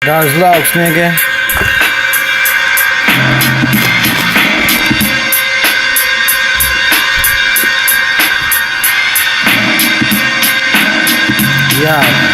Those looks, nigga. Yo.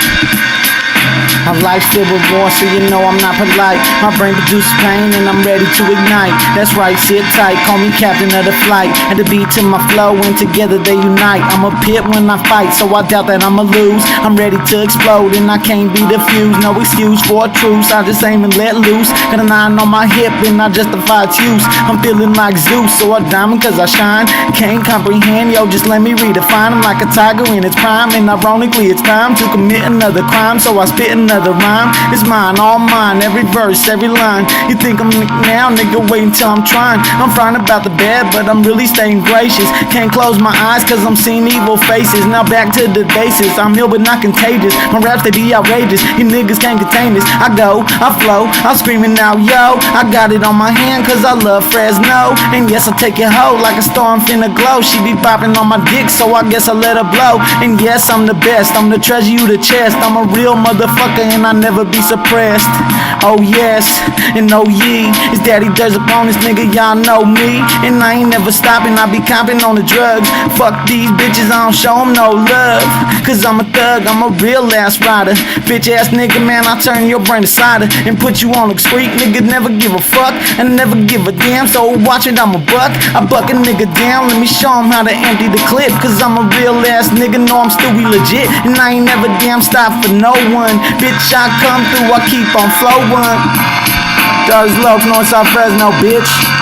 My life's filled with war, so you know I'm not polite. My brain produces pain and I'm ready to ignite. That's right, sit tight, call me captain of the flight. And the beat to my flow and together they unite. I'm a pit when I fight, so I doubt that I'ma lose. I'm ready to explode and I can't be diffused. No excuse for a truce, I just aim and let loose. Got a 9 on my hip and I justify its use. I'm feeling like Zeus, so I diamond cause I shine. Can't comprehend, yo, just let me redefine. I'm like a tiger in its prime, and ironically it's time to commit another crime. So I spit another rhyme, it's mine, all mine, every verse, every line. You think I'm now, nigga, wait until I'm trying. I'm frying about the bad, but I'm really staying gracious. Can't close my eyes cause I'm seeing evil faces. Now back to the basics, I'm ill but not contagious. My raps, they be outrageous, you niggas can't contain this. I go, I flow, I'm screaming out, yo. I got it on my hand cause I love Fresno. And yes, I take it hoe like a star, I'm finna glow. She be bopping on my dick, so I guess I let her blow. And yes, I'm the best, I'm the treasure you the chest. I'm a real motherfucker and I never be suppressed. Oh yes, and oh ye, it's Daddy Dirt's up on this nigga, y'all know me. And I ain't never stopping, I be comping on the drugs. Fuck these bitches, I don't show them no love. Cause I'm a thug, I'm a real ass rider. Bitch ass nigga, man, I turn your brain to cider and put you on a street. Nigga never give a fuck and never give a damn. So watch it, I'm a buck, I buck a nigga down. Let me show him how to empty the clip. Cause I'm a real ass nigga, know I'm still be legit. And I ain't never damn stop for no one. Bitch, I come through, I keep on flowing. Those looks, Northside Fresno, bitch.